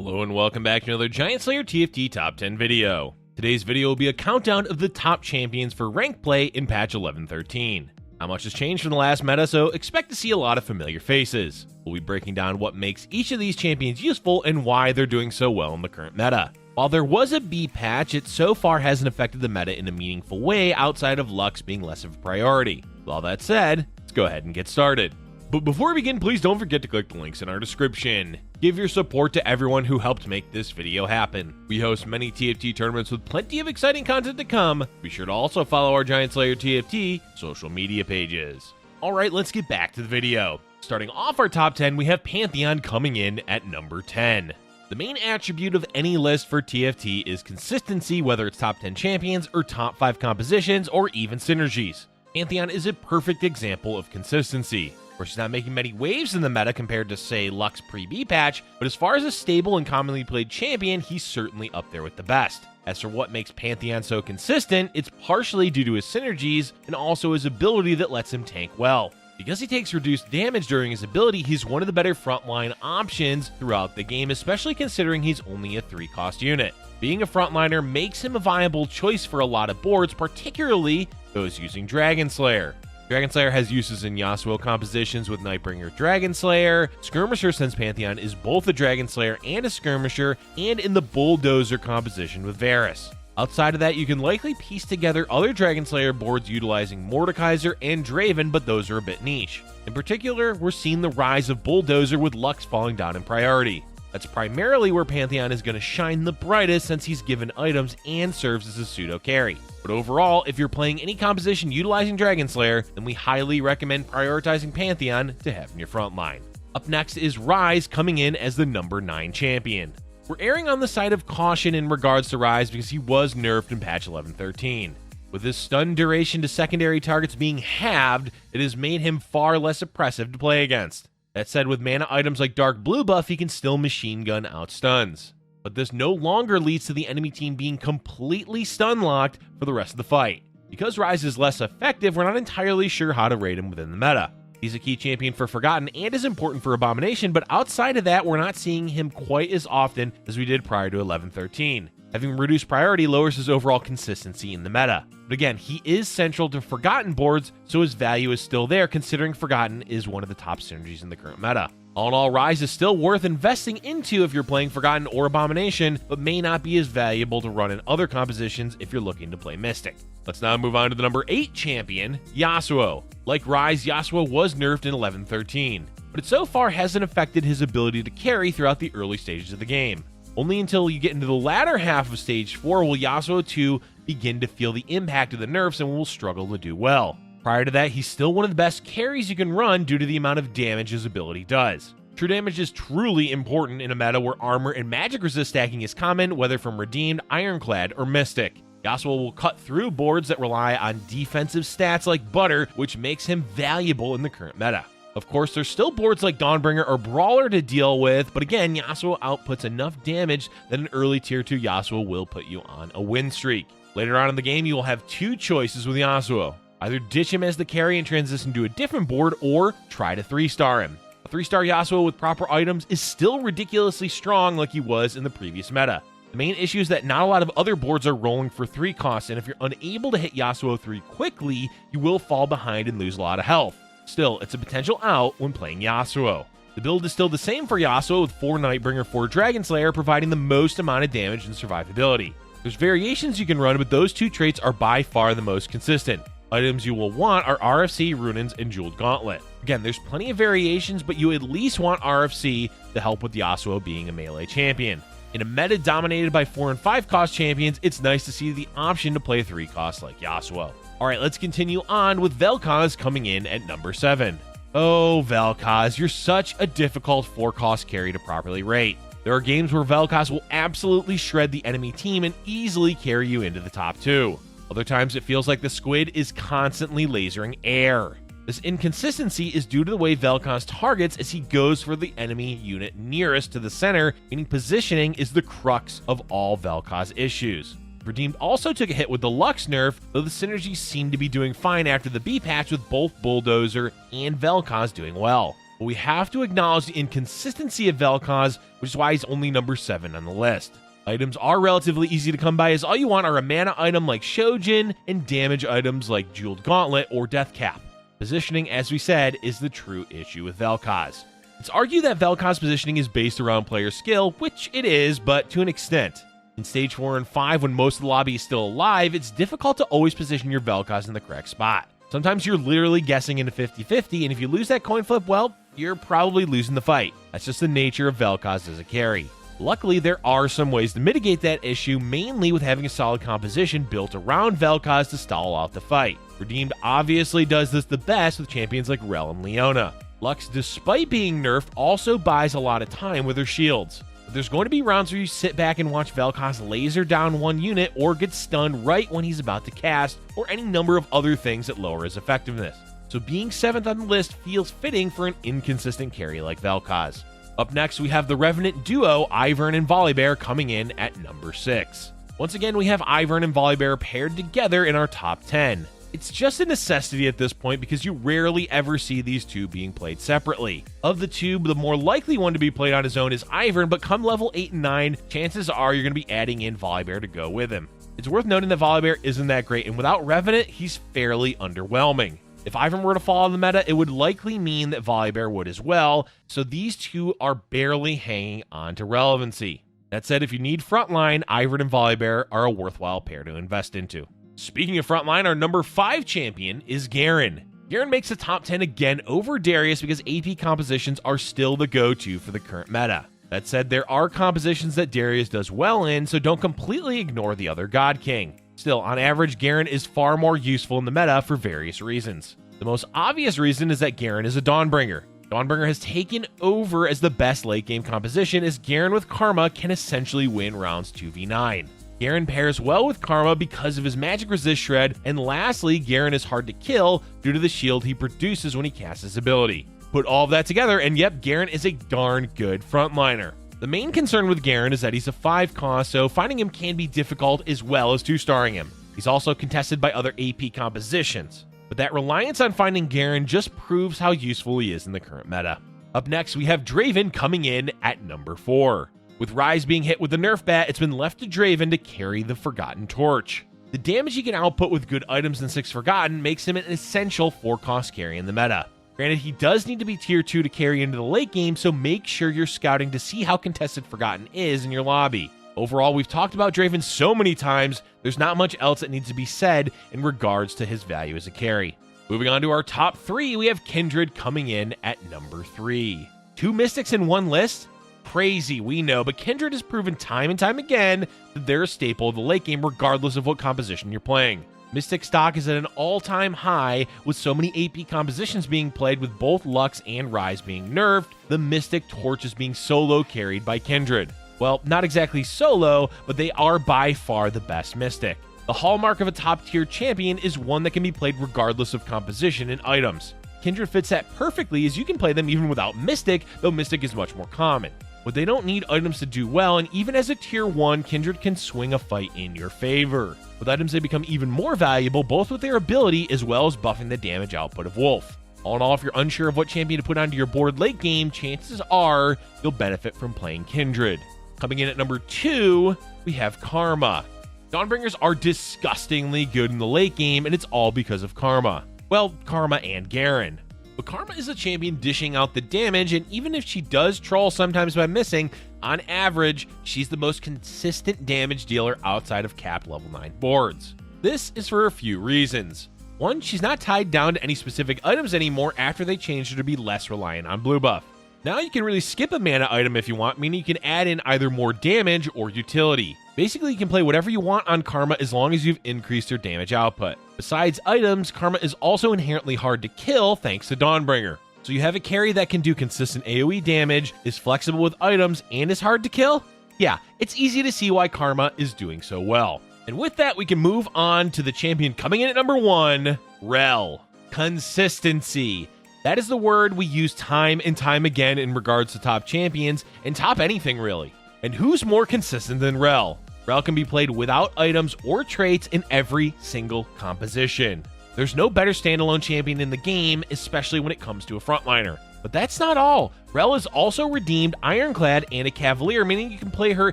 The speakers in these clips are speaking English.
Hello and welcome back to another Giant Slayer TFT Top 10 video. Today's video will be a countdown of the top champions for ranked play in patch 11.13. Not much has changed from the last meta, so expect to see a lot of familiar faces. We'll be breaking down what makes each of these champions useful and why they're doing so well in the current meta. While there was a B patch, it so far hasn't affected the meta in a meaningful way outside of Lux being less of a priority. With all that said, let's go ahead and get started. But before we begin, please don't forget to click the links in our description. Give your support to everyone who helped make this video happen. We host many TFT tournaments with plenty of exciting content to come. Be sure to also follow our Giant Slayer TFT social media pages. Alright, let's get back to the video. Starting off our top 10, we have Pantheon coming in at number 10. The main attribute of any list for TFT is consistency, whether it's top 10 champions or top 5 compositions or even synergies. Pantheon is a perfect example of consistency. Of course, he's not making many waves in the meta compared to, say, Lux pre-B patch, but as far as a stable and commonly played champion, he's certainly up there with the best. As for what makes Pantheon so consistent, it's partially due to his synergies and also his ability that lets him tank well. Because he takes reduced damage during his ability, he's one of the better frontline options throughout the game, especially considering he's only a 3-cost unit. Being a frontliner makes him a viable choice for a lot of boards, particularly those using Dragon Slayer. Dragon Slayer has uses in Yasuo compositions with Nightbringer Dragon Slayer, Skirmisher since Pantheon is both a Dragon Slayer and a Skirmisher, and in the Bulldozer composition with Varus. Outside of that, you can likely piece together other Dragon Slayer boards utilizing Mordekaiser and Draven, but those are a bit niche. In particular, we're seeing the rise of Bulldozer with Lux falling down in priority. That's primarily where Pantheon is going to shine the brightest since he's given items and serves as a pseudo carry. But overall, if you're playing any composition utilizing Dragon Slayer, then we highly recommend prioritizing Pantheon to have in your front line. Up next is Ryze coming in as the number 9 champion. We're erring on the side of caution in regards to Ryze because he was nerfed in patch 11.13. With his stun duration to secondary targets being halved, it has made him far less oppressive to play against. That said, with mana items like Dark Blue buff, he can still machine gun out stuns. But this no longer leads to the enemy team being completely stun locked for the rest of the fight. Because Ryze is less effective, we're not entirely sure how to rate him within the meta. He's a key champion for Forgotten and is important for Abomination, but outside of that, we're not seeing him quite as often as we did prior to 11.13. Having reduced priority lowers his overall consistency in the meta. But again, he is central to Forgotten boards, so his value is still there considering Forgotten is one of the top synergies in the current meta. All in all, Ryze is still worth investing into if you're playing Forgotten or Abomination, but may not be as valuable to run in other compositions if you're looking to play Mystic. Let's now move on to the number 8 champion, Yasuo. Like Ryze, Yasuo was nerfed in 11.13, but it so far hasn't affected his ability to carry throughout the early stages of the game. Only until you get into the latter half of Stage 4 will Yasuo 2 begin to feel the impact of the nerfs and will struggle to do well. Prior to that, he's still one of the best carries you can run due to the amount of damage his ability does. True damage is truly important in a meta where armor and magic resist stacking is common, whether from Redeemed, Ironclad, or Mystic. Yasuo will cut through boards that rely on defensive stats like butter, which makes him valuable in the current meta. Of course, there's still boards like Dawnbringer or Brawler to deal with, but again, Yasuo outputs enough damage that an early tier 2 Yasuo will put you on a win streak. Later on in the game, you will have 2 choices with Yasuo. Either ditch him as the carry and transition to a different board, or try to 3-star him. A 3-star Yasuo with proper items is still ridiculously strong like he was in the previous meta. The main issue is that not a lot of other boards are rolling for 3 costs, and if you're unable to hit Yasuo 3 quickly, you will fall behind and lose a lot of health. Still, it's a potential out when playing Yasuo. The build is still the same for Yasuo with 4 Nightbringer, 4 Dragon Slayer, providing the most amount of damage and survivability. There's variations you can run, but those 2 traits are by far the most consistent. Items you will want are RFC, Runins, and Jeweled Gauntlet. Again, there's plenty of variations, but you at least want RFC to help with Yasuo being a melee champion. In a meta dominated by 4 and 5 cost champions, it's nice to see the option to play 3 costs like Yasuo. Alright, let's continue on with Vel'koz coming in at number 7. Oh, Vel'koz, you're such a difficult 4-cost carry to properly rate. There are games where Vel'koz will absolutely shred the enemy team and easily carry you into the top 2. Other times it feels like the squid is constantly lasering air. This inconsistency is due to the way Vel'koz targets as he goes for the enemy unit nearest to the center, meaning positioning is the crux of all Vel'koz issues. Redeemed also took a hit with the Lux nerf, though the synergies seem to be doing fine after the B patch with both Bulldozer and Vel'koz doing well. but we have to acknowledge the inconsistency of Vel'koz, which is why he's only number 7 on the list. Items are relatively easy to come by, as all you want are a mana item like Shojin and damage items like Jeweled Gauntlet or Death Cap. Positioning, as we said, is the true issue with Vel'koz. It's argued that Vel'koz positioning is based around player skill, which it is, but to an extent. In Stage 4 and 5, when most of the lobby is still alive, it's difficult to always position your Vel'koz in the correct spot. Sometimes you're literally guessing into 50-50, and if you lose that coin flip, well, you're probably losing the fight. That's just the nature of Vel'koz as a carry. Luckily, there are some ways to mitigate that issue, mainly with having a solid composition built around Vel'koz to stall out the fight. Redeemed obviously does this the best with champions like Rell and Leona. Lux, despite being nerfed, also buys a lot of time with her shields. But there's going to be rounds where you sit back and watch Vel'koz laser down one unit or get stunned right when he's about to cast, or any number of other things that lower his effectiveness. So being 7th on the list feels fitting for an inconsistent carry like Vel'koz. Up next, we have the Revenant duo, Ivern and Volibear, coming in at number 6. Once again, we have Ivern and Volibear paired together in our top 10. It's just a necessity at this point because you rarely ever see these two being played separately. Of the two, the more likely one to be played on his own is Ivern, but come level 8 and 9, chances are you're going to be adding in Volibear to go with him. It's worth noting that Volibear isn't that great, and without Revenant, he's fairly underwhelming. If Ivern were to fall in the meta, it would likely mean that Volibear would as well, so these two are barely hanging on to relevancy. That said, if you need frontline, Ivern and Volibear are a worthwhile pair to invest into. Speaking of frontline, our number 5 champion is Garen. Garen makes the top 10 again over Darius because AP compositions are still the go-to for the current meta. That said, there are compositions that Darius does well in, so don't completely ignore the other God King. Still, on average, Garen is far more useful in the meta for various reasons. The most obvious reason is that Garen is a Dawnbringer. Dawnbringer has taken over as the best late game composition, as Garen with Karma can essentially win rounds 2v9. Garen pairs well with Karma because of his magic resist shred, and lastly, Garen is hard to kill due to the shield he produces when he casts his ability. Put all of that together, and yep, Garen is a darn good frontliner. The main concern with Garen is that he's a 5 cost, so finding him can be difficult as well as 2-starring him. He's also contested by other AP compositions, but that reliance on finding Garen just proves how useful he is in the current meta. Up next, we have Draven coming in at number 4. With Ryze being hit with the nerf bat, it's been left to Draven to carry the Forgotten Torch. The damage he can output with good items in 6 Forgotten makes him an essential 4-cost carry in the meta. Granted, he does need to be tier 2 to carry into the late game, so make sure you're scouting to see how contested Forgotten is in your lobby. Overall, we've talked about Draven so many times, there's not much else that needs to be said in regards to his value as a carry. Moving on to our top 3, we have Kindred coming in at number 3. 2 Mystics in one list? Crazy, we know, but Kindred has proven time and time again that they're a staple of the late game regardless of what composition you're playing. Mystic stock is at an all-time high, with so many AP compositions being played with both Lux and Ryze being nerfed, the Mystic Torch is being solo carried by Kindred. Well, not exactly solo, but they are by far the best Mystic. The hallmark of a top-tier champion is one that can be played regardless of composition and items. Kindred fits that perfectly, as you can play them even without Mystic, though Mystic is much more common. But they don't need items to do well, and even as a tier 1, Kindred can swing a fight in your favor. With items, they become even more valuable, both with their ability as well as buffing the damage output of Wolf. All in all, if you're unsure of what champion to put onto your board late game, chances are you'll benefit from playing Kindred. Coming in at number 2, we have Karma. Dawnbringers are disgustingly good in the late game, and it's all because of Karma. Well, Karma and Garen. But Karma is a champion dishing out the damage, and even if she does troll sometimes by missing, on average, she's the most consistent damage dealer outside of capped level 9 boards. This is for a few reasons. One, she's not tied down to any specific items anymore after they changed her to be less reliant on blue buff. Now you can really skip a mana item if you want, meaning you can add in either more damage or utility. Basically, you can play whatever you want on Karma as long as you've increased her damage output. Besides items, Karma is also inherently hard to kill thanks to Dawnbringer. So you have a carry that can do consistent AoE damage, is flexible with items, and is hard to kill? Yeah, it's easy to see why Karma is doing so well. And with that, we can move on to the champion coming in at number 1, Rell. Consistency. That is the word we use time and time again in regards to top champions, and top anything really. And who's more consistent than Rell? Rell can be played without items or traits in every single composition. There's no better standalone champion in the game, especially when it comes to a frontliner. But that's not all. Rell is also redeemed Ironclad and a Cavalier, meaning you can play her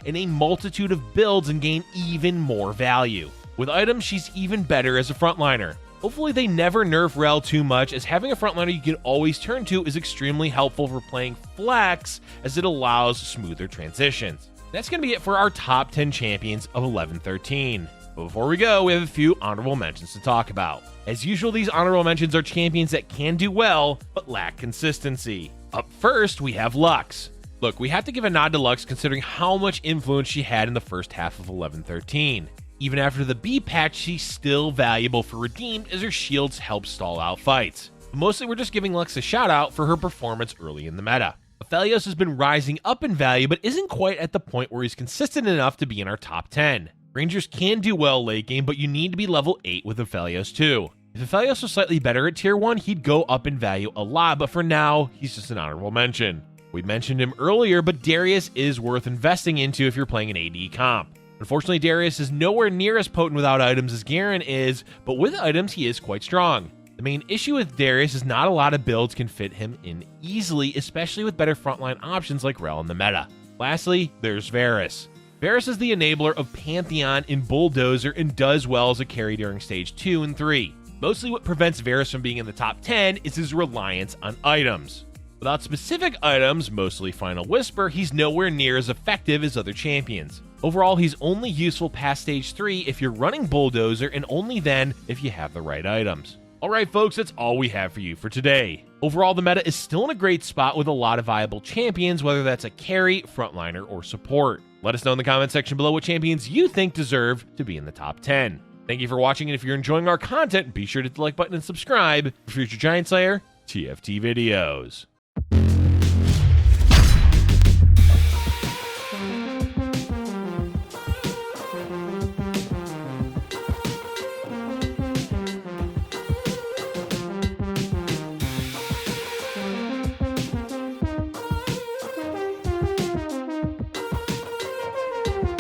in a multitude of builds and gain even more value. With items, she's even better as a frontliner. Hopefully they never nerf Rell too much, as having a frontliner you can always turn to is extremely helpful for playing flex, as it allows smoother transitions. That's going to be it for our top 10 champions of 11-13. But before we go, we have a few honorable mentions to talk about. As usual, these honorable mentions are champions that can do well, but lack consistency. Up first, we have Lux. Look, we have to give a nod to Lux considering how much influence she had in the first half of 11-13. Even after the B patch, she's still valuable for redeemed as her shields help stall out fights. But mostly we're just giving Lux a shout out for her performance early in the meta. Vel'koz has been rising up in value, but isn't quite at the point where he's consistent enough to be in our top 10. Rangers can do well late game, but you need to be level 8 with Vel'koz too. If Vel'koz was slightly better at tier 1, he'd go up in value a lot, but for now, he's just an honorable mention. We mentioned him earlier, but Darius is worth investing into if you're playing an AD comp. Unfortunately, Darius is nowhere near as potent without items as Garen is, but with items, he is quite strong. The main issue with Darius is not a lot of builds can fit him in easily, especially with better frontline options like Rell in the meta. Lastly, there's Varus. Varus is the enabler of Pantheon in Bulldozer and does well as a carry during stage 2 and 3. Mostly what prevents Varus from being in the top 10 is his reliance on items. Without specific items, mostly Final Whisper, he's nowhere near as effective as other champions. Overall, he's only useful past stage 3 if you're running Bulldozer, and only then if you have the right items. Alright folks, that's all we have for you for today. Overall, the meta is still in a great spot with a lot of viable champions, whether that's a carry, frontliner, or support. Let us know in the comment section below what champions you think deserve to be in the top 10. Thank you for watching, and if you're enjoying our content, be sure to hit the like button and subscribe for future Giant Slayer TFT videos.